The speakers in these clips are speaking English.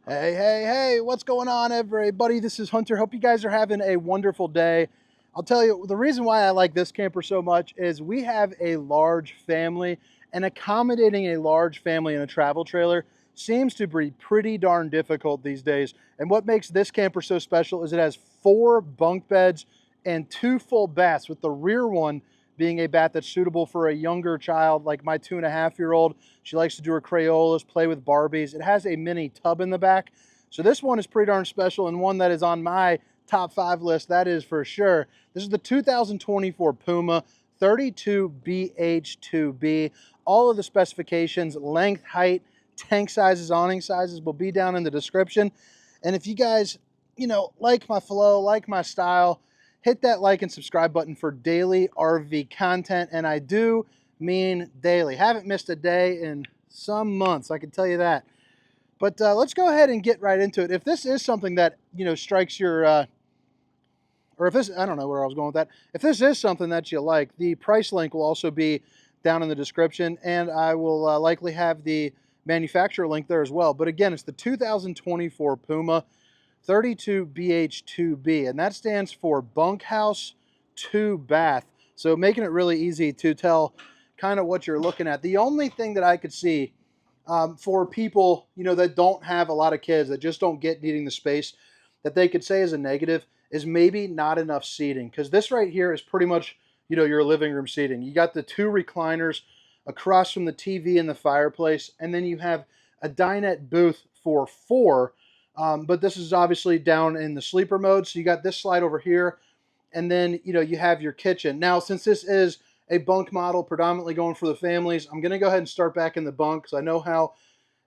Hey, hey, hey, what's going on, everybody? This is Hunter. Hope you guys are having a wonderful day. I'll tell you, the reason why I like this camper so much is we have a large family, and accommodating a large family in a travel trailer seems to be pretty darn difficult these days. And what makes this camper so special is it has 4 bunk beds and 2 full baths, with the rear one being a bath that's suitable for a younger child like my 2.5-year-old. She likes to do her Crayolas, play with Barbies. It has a mini tub in the back. So this one is pretty darn special, and one that is on my top 5 list, that is for sure. This is the 2024 Puma 32BH2B. All of the specifications, length, height, tank sizes, awning sizes will be down in the description. And if you guys, like my flow, like my style, hit that like and subscribe button for daily RV content. And I do mean daily. Haven't missed a day in some months, I can tell you that. But let's go ahead and get right into it. If this is something that, strikes your, or if this, I don't know where I was going with that. If this is something that you like, the price link will also be down in the description, and I will likely have the manufacturer link there as well. But again, it's the 2024 Puma 32BH2B, and that stands for Bunkhouse 2 Bath. So making it really easy to tell kind of what you're looking at. The only thing that I could see for people, that don't have a lot of kids, that just don't get needing the space, that they could say is a negative, is maybe not enough seating. Because this right here is pretty much, your living room seating. You got the 2 recliners across from the TV and the fireplace, and then you have a dinette booth for 4. But this is obviously down in the sleeper mode. So you got this slide over here, and then, you have your kitchen. Now, since this is a bunk model, predominantly going for the families, I'm going to go ahead and start back in the bunk because I know how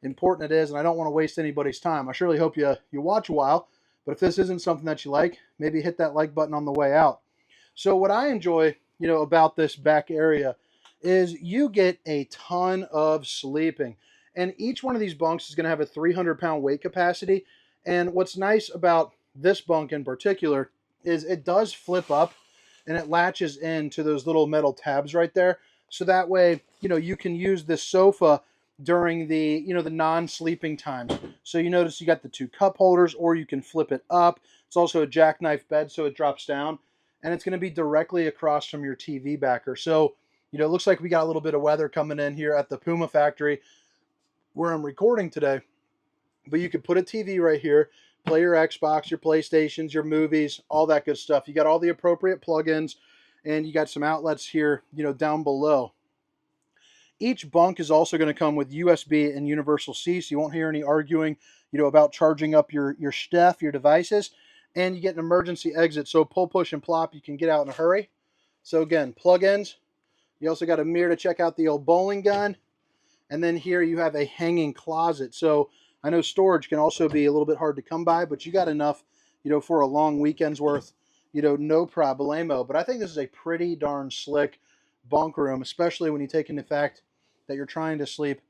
important it is, and I don't want to waste anybody's time. I surely hope you watch a while, but if this isn't something that you like, maybe hit that like button on the way out. So what I enjoy, about this back area is you get a ton of sleeping. And each one of these bunks is going to have a 300-pound weight capacity. And what's nice about this bunk in particular is it does flip up and it latches into those little metal tabs right there. So that way, you can use this sofa during the, the non-sleeping times. So you notice you got the 2 cup holders, or you can flip it up. It's also a jackknife bed, so it drops down. And it's going to be directly across from your TV backer. So, it looks like we got a little bit of weather coming in here at the Puma factory where I'm recording today. But you could put a TV right here, play your Xbox, your PlayStations, your movies, all that good stuff. You got all the appropriate plugins, and you got some outlets here, down below. Each bunk is also going to come with USB and universal C, so you won't hear any arguing, about charging up your stuff, your devices. And you get an emergency exit, so pull, push, and plop, you can get out in a hurry. So again, plug-ins. You also got a mirror to check out the old bowling gun. And then here you have a hanging closet. So I know storage can also be a little bit hard to come by, but you got enough, for a long weekend's worth, no problemo. But I think this is a pretty darn slick bunk room, especially when you take into fact that you're trying to sleep,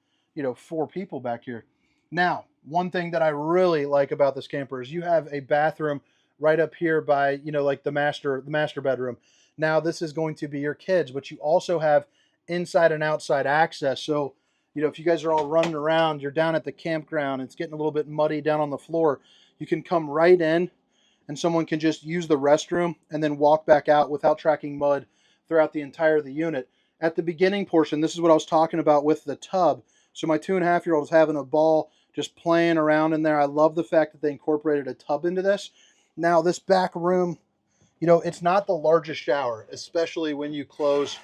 4 people back here. Now, one thing that I really like about this camper is you have a bathroom right up here by, like the master bedroom. Now, this is going to be your kids, but you also have inside and outside access. So, if you guys are all running around, you're down at the campground, it's getting a little bit muddy down on the floor, you can come right in and someone can just use the restroom and then walk back out without tracking mud throughout the entire of the unit. At the beginning portion, this is what I was talking about with the tub. So my 2.5-year-old is having a ball just playing around in there. I love the fact that they incorporated a tub into this. Now, this back room, it's not the largest shower, especially when you close,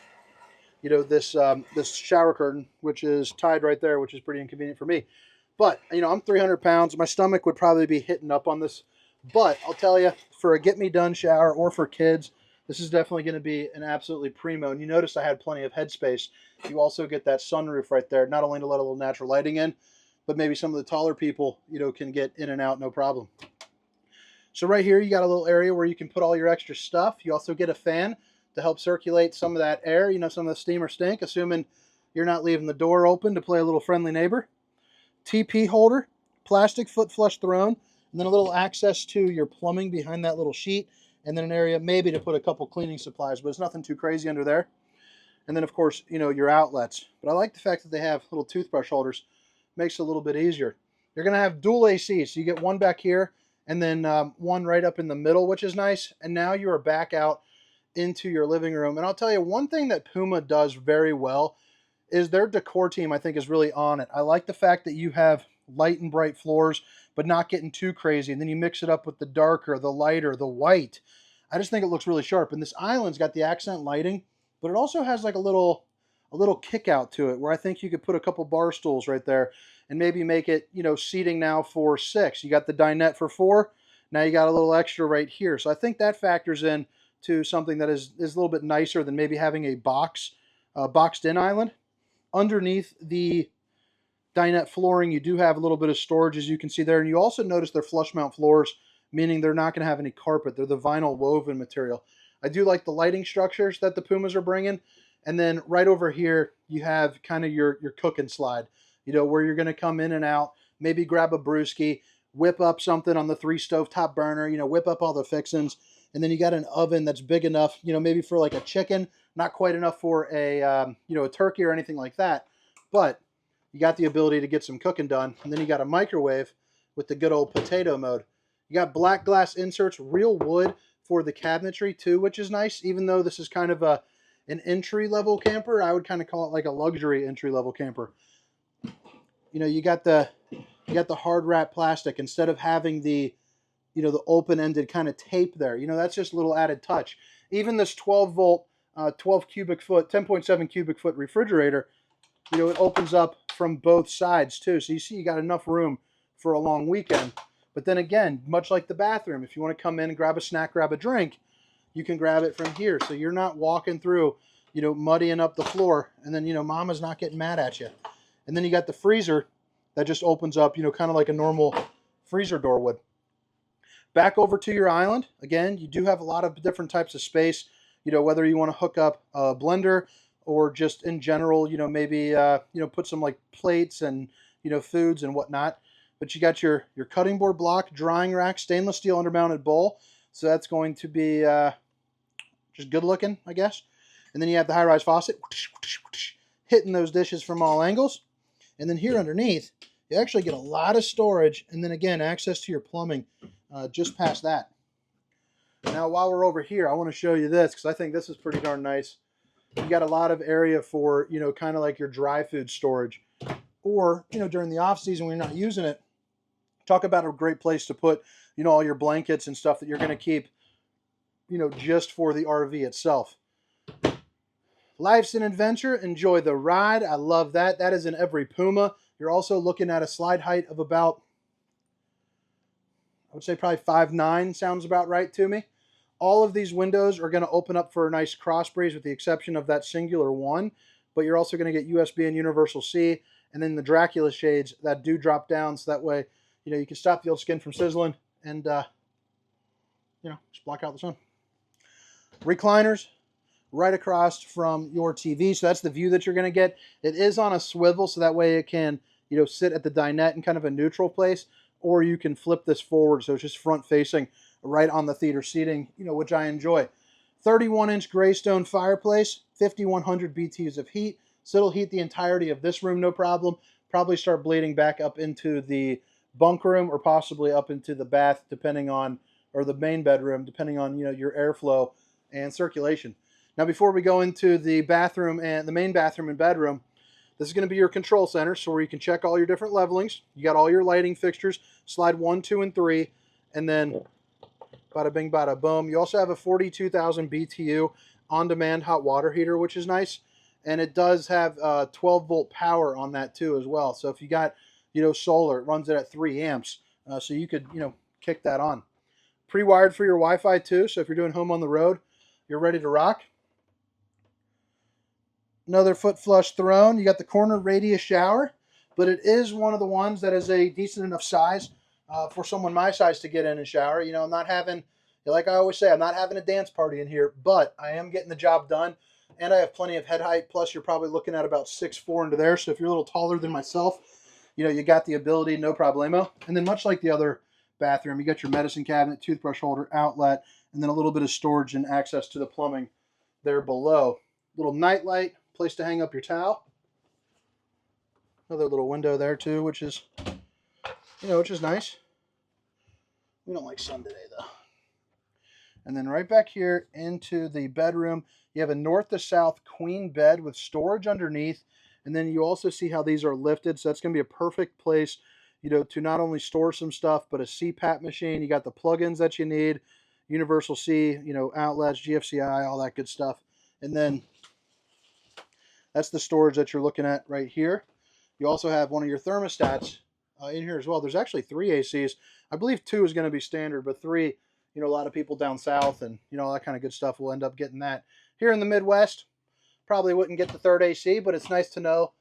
this shower curtain, which is tied right there, which is pretty inconvenient for me. But, I'm 300 pounds. My stomach would probably be hitting up on this. But I'll tell you, for a get-me-done shower or for kids, this is definitely going to be an absolutely primo. And you notice I had plenty of headspace. You also get that sunroof right there, not only to let a little natural lighting in, but maybe some of the taller people, can get in and out no problem. So right here, you got a little area where you can put all your extra stuff. You also get a fan to help circulate some of that air, some of the steam or stink, assuming you're not leaving the door open to play a little friendly neighbor. TP holder, plastic foot flush throne, and then a little access to your plumbing behind that little sheet, and then an area maybe to put a couple cleaning supplies, but it's nothing too crazy under there. And then, of course, your outlets. But I like the fact that they have little toothbrush holders. Makes it a little bit easier. You're going to have dual AC, so you get one back here and then one right up in the middle, which is nice. And now you are back out into your living room. And I'll tell you, one thing that Puma does very well is their decor team, I think, is really on it. I like the fact that you have light and bright floors, but not getting too crazy. And then you mix it up with the darker, the lighter, the white. I just think it looks really sharp. And this island's got the accent lighting, but it also has like a little kick out to it, where I think you could put a couple bar stools right there and maybe make it, you know, seating now for 6. You got the dinette for 4. Now you got a little extra right here. So I think that factors in to something that is a little bit nicer than maybe having a boxed in island. Underneath the dinette flooring, you do have a little bit of storage, as you can see there. And you also notice they're flush mount floors, meaning they're not going to have any carpet. They're the vinyl woven material. I do like the lighting structures that the Pumas are bringing. And then right over here, you have kind of your cooking slide, you know, where you're going to come in and out, maybe grab a brewski, whip up something on the 3 stovetop burner, you know, whip up all the fixings. And then you got an oven that's big enough, you know, maybe for like a chicken, not quite enough for a, you know, a turkey or anything like that. But you got the ability to get some cooking done. And then you got a microwave with the good old potato mode. You got black glass inserts, real wood for the cabinetry too, which is nice. Even though this is kind of an entry-level camper, I would kind of call it like a luxury entry-level camper. You know, you got the hard wrap plastic instead of having the, you know, the open-ended kind of tape there. You know, that's just a little added touch. Even this 12-volt, 12 cubic foot, 10.7 cubic foot refrigerator, you know, it opens up from both sides too. So you see, you got enough room for a long weekend. But then again, much like the bathroom, if you want to come in and grab a snack, grab a drink, you can grab it from here. So you're not walking through, you know, muddying up the floor, and then, you know, mama's not getting mad at you. And then you got the freezer that just opens up, you know, kind of like a normal freezer door would. Back over to your island. Again, you do have a lot of different types of space, you know, whether you want to hook up a blender or just in general, you know, maybe, you know, put some like plates and, you know, foods and whatnot. But you got your cutting board block, drying rack, stainless steel undermounted bowl. So that's going to be just good looking, I guess. And then you have the high-rise faucet, hitting those dishes from all angles. And then here underneath, you actually get a lot of storage. And then again, access to your plumbing just past that. Now, while we're over here, I want to show you this because I think this is pretty darn nice. You got a lot of area for, you know, kind of like your dry food storage. Or, you know, during the off season when you're not using it, talk about a great place to put, you know, all your blankets and stuff that you're going to keep, you know, just for the RV itself. Life's an adventure. Enjoy the ride. I love that. That is in every Puma. You're also looking at a slide height of about, I would say probably 5'9", sounds about right to me. All of these windows are going to open up for a nice cross breeze with the exception of that singular one, but you're also going to get USB and Universal C, and then the Dracula shades that do drop down, so that way, you know, you can stop the old skin from sizzling and, you know, just block out the sun. Recliners right across from your TV, so that's the view that you're going to get. It is on a swivel, so that way it can, you know, sit at the dinette in kind of a neutral place, or you can flip this forward so it's just front facing right on the theater seating, you know, which I enjoy. 31-inch Greystone fireplace, 5,100 BTUs of heat, so it'll heat the entirety of this room no problem. Probably start bleeding back up into the bunk room or possibly up into the bath, depending on, or the main bedroom, depending on, you know, your airflow and circulation. Now, before we go into the bathroom and the main bathroom and bedroom, this is going to be your control center, so where you can check all your different levelings. You got all your lighting fixtures, slide 1, 2, and 3, and then bada bing, bada boom. You also have a 42,000 BTU on-demand hot water heater, which is nice, and it does have 12-volt power on that too as well. So if you got, you know, solar, it runs it at 3 amps, so you could, you know, kick that on. Pre-wired for your Wi-Fi too, so if you're doing home on the road, you're ready to rock. Another foot flush throne. You got the corner radius shower, but it is one of the ones that is a decent enough size for someone my size to get in and shower. You know, I'm not having, like I always say, I'm not having a dance party in here, but I am getting the job done, and I have plenty of head height. Plus, you're probably looking at about 6'4" into there, so if you're a little taller than myself, you know, you got the ability, no problemo. And then much like the other bathroom, you got your medicine cabinet, toothbrush holder, outlet, and then a little bit of storage and access to the plumbing there below. Little night light, place to hang up your towel. Another little window there too, which is you know, which is nice. We don't like sun today though. And then right back here into the bedroom, you have a north to south queen bed with storage underneath. And then you also see how these are lifted. So that's going to be a perfect place, you know, to not only store some stuff, but a CPAP machine. You got the plugins that you need, universal C, you know, outlets, GFCI, all that good stuff. And then that's the storage that you're looking at right here. You also have one of your thermostats in here as well. There's actually 3 ACs. I believe 2 is going to be standard, but 3, you know, a lot of people down south and, you know, all that kind of good stuff will end up getting that. Here in the Midwest, probably wouldn't get the 3rd AC, but it's nice to know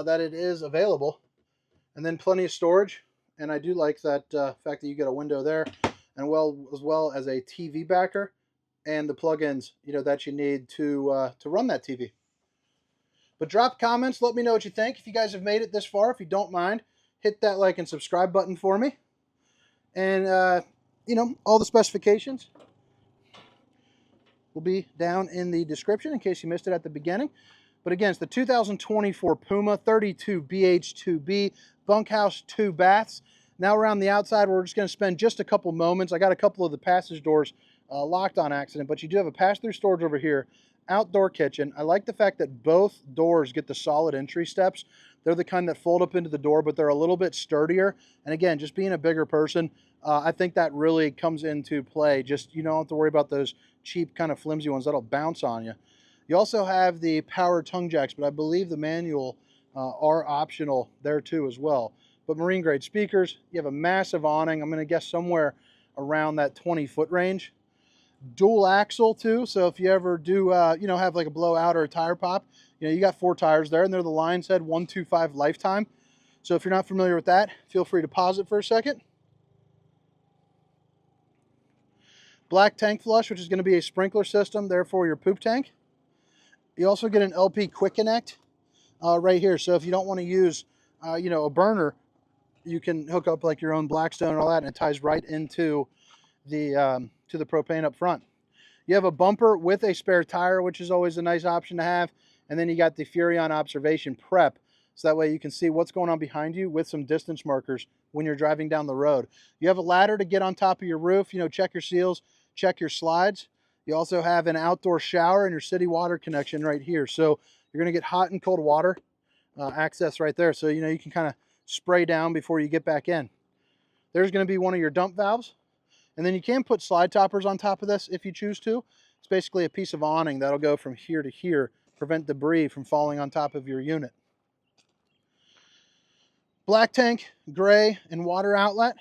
that it is available. And then plenty of storage. And I do like that fact that you get a window there, and as well as a TV backer and the plugins, you know, that you need to run that TV. But drop comments, let me know what you think. If you guys have made it this far, if you don't mind, hit that like and subscribe button for me. And, you know, all the specifications will be down in the description in case you missed it at the beginning. But again, it's the 2024 Puma 32 BH2B Bunkhouse 2 baths. Now around the outside, we're just going to spend just a couple moments. I got a couple of the passage doors locked on accident, but you do have a pass-through storage over here. Outdoor kitchen. I like the fact that both doors get the solid entry steps. They're the kind that fold up into the door, but they're a little bit sturdier. And again, just being a bigger person, I think that really comes into play. Just, you don't have to worry about those cheap kind of flimsy ones that'll bounce on you. You also have the power tongue jacks, but I believe the manual are optional there too as well. But marine grade speakers, you have a massive awning. I'm going to guess somewhere around that 20-foot range. Dual axle too, so if you ever do you know, have like a blowout or a tire pop, you know, you got 4 tires there, and they're the Lions Head 125 lifetime. So if you're not familiar with that, feel free to pause it for a second. Black tank flush, which is going to be a sprinkler system there for your poop tank. You also get an LP quick connect right here, so if you don't want to use you know, a burner, you can hook up like your own Blackstone and all that, and it ties right into the to the propane up front. You have a bumper with a spare tire, which is always a nice option to have. And then you got the Furrion observation prep, so that way you can see what's going on behind you with some distance markers when you're driving down the road. You have a ladder to get on top of your roof, you know, check your seals, check your slides. You also have an outdoor shower and your city water connection right here. So you're going to get hot and cold water access right there. So, you know, you can kind of spray down before you get back in. There's going to be one of your dump valves. And then you can put slide toppers on top of this if you choose to. It's basically a piece of awning that'll go from here to here, prevent debris from falling on top of your unit. Black tank, gray, and water outlet.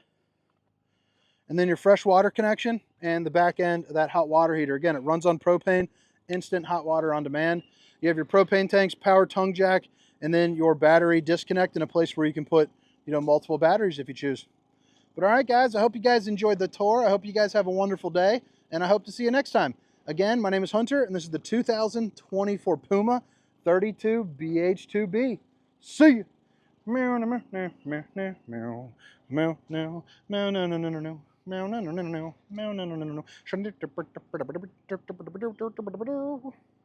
And then your fresh water connection and the back end of that hot water heater. Again, it runs on propane, instant hot water on demand. You have your propane tanks, power tongue jack, and then your battery disconnect in a place where you can put, you know, multiple batteries if you choose. But all right, guys, I hope you guys enjoyed the tour. I hope you guys have a wonderful day, and I hope to see you next time. Again, my name is Hunter, and this is the 2024 Puma 32 BH2B. See you. Meow, meow, meow, meow, meow, meow, meow, meow, meow, no, no, no, no, no. Meow, no, no, no, no, no. Meow, no, no, no, no, no.